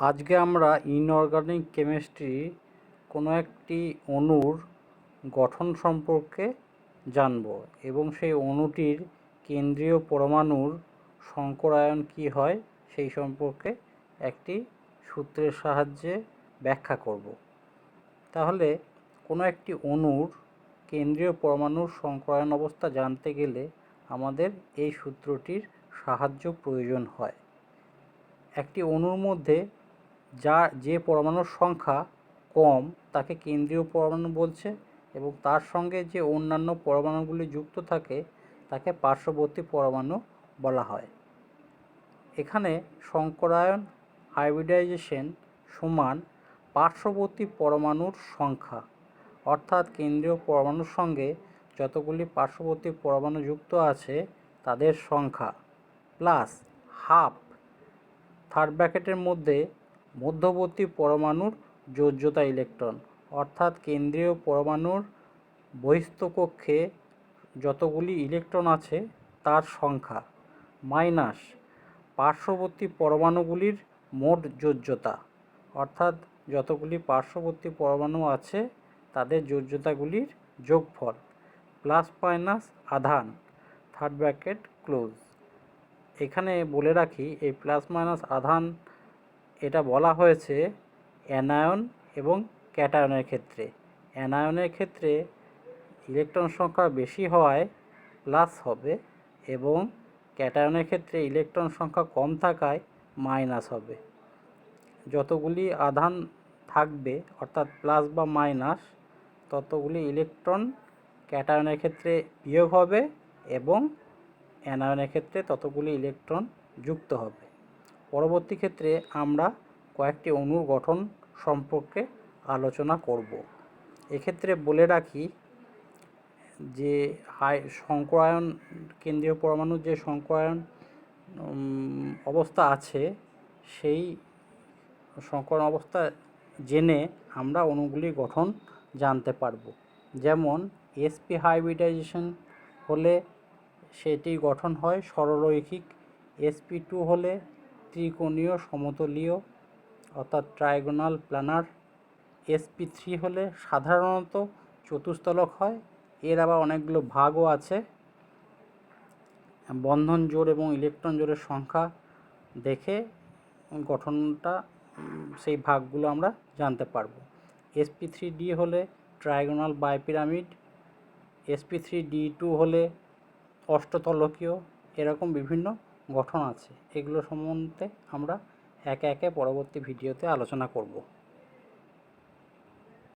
আজকে আমরা inorganic chemistry কোনো একটি অণুর গঠন সম্পর্কে জানব এবং সেই অণুটির কেন্দ্রীয় পরমাণুর সংকরায়ন কী হয় সেই সম্পর্কে একটি সূত্রের সাহায্যে ব্যাখ্যা করব। তাহলে কোনো একটি অণুর কেন্দ্রীয় পরমাণুর সংকরায়ন অবস্থা জানতে গেলে আমাদের এই সূত্রটির সাহায্য প্রয়োজন হয়। একটি অণুর মধ্যে যে পরমাণুর সংখ্যা কম তাকে কেন্দ্রীয় পরমাণু বলছে এবং তার সঙ্গে যে অন্যান্য পরমাণুগুলি যুক্ত থাকে তাকে পার্শ্ববর্তী পরমাণু বলা হয়। এখানে সংকরায়ন হাইব্রিডাইজেশন সমান পার্শ্ববর্তী পরমাণুর সংখ্যা, অর্থাৎ কেন্দ্রীয় পরমাণুর সঙ্গে যতগুলি পার্শ্ববর্তী পরমাণু যুক্ত আছে তাদের সংখ্যা প্লাস হাফ থার্ড ব্র্যাকেটের মধ্যে মধ্যবর্তী পরমাণুর যোজ্যতা ইলেকট্রন, অর্থাৎ কেন্দ্রীয় পরমাণুর বহিস্থ কক্ষে যতগুলি ইলেকট্রন আছে তার সংখ্যা মাইনাস পার্শ্ববর্তী পরমাণুগুলির মোট যোজ্যতা, অর্থাৎ যতগুলি পার্শ্ববর্তী পরমাণু আছে তাদের যোজ্যতাগুলির যোগফল প্লাস মাইনাস আধান থার্ড ব্র্যাকেট ক্লোজ। এখানে বলে রাখি এই প্লাস মাইনাস আধান এটা বলা হয়েছে অ্যানায়ন এবং ক্যাটায়নের ক্ষেত্রে। অ্যানায়নের ক্ষেত্রে ইলেকট্রন সংখ্যা বেশি হওয়ায় প্লাস হবে এবং ক্যাটায়নের ক্ষেত্রে ইলেকট্রন সংখ্যা কম থাকায় মাইনাস হবে। যতগুলি আধান থাকবে অর্থাৎ প্লাস বা মাইনাস ততগুলি ইলেকট্রন ক্যাটায়নের ক্ষেত্রে বিয়োগ হবে এবং অ্যানায়নের ক্ষেত্রে ততগুলি ইলেকট্রন যুক্ত হবে। পরবর্তী ক্ষেত্রে আমরা কয়েকটি অণুর গঠন সম্পর্কে আলোচনা করব। এক্ষেত্রে বলে রাখি যে সংকরায়ন কেন্দ্রীয় পরমাণুর যে সংকরায়ন অবস্থা আছে সেই সংকরায়ন অবস্থা জেনে আমরা অণুগুলির গঠন জানতে পারব। যেমন sp হাইব্রিডাইজেশন হলে সেটি গঠন হয় সরলরৈখিক, sp2 হলে ত্রিকোণীয় সমতলীয় অর্থাৎ ট্রায়াগোনাল প্ল্যানার, sp3 হলে সাধারণত চতুস্তলক হয়। এর আবার অনেকগুলো ভাগও আছে। বন্ধন জোড় এবং ইলেকট্রন জোড়ের সংখ্যা দেখে গঠনটা সেই ভাগগুলো আমরা জানতে পারব। sp3d হলে ট্রায়াগোনাল বাইপিরামিড, sp3d2 হলে অষ্টতলকীয়। এরকম বিভিন্ন গঠন আছে। এগুলো সম্বন্ধে আমরা একে একে পরবর্তী ভিডিওতে আলোচনা করব।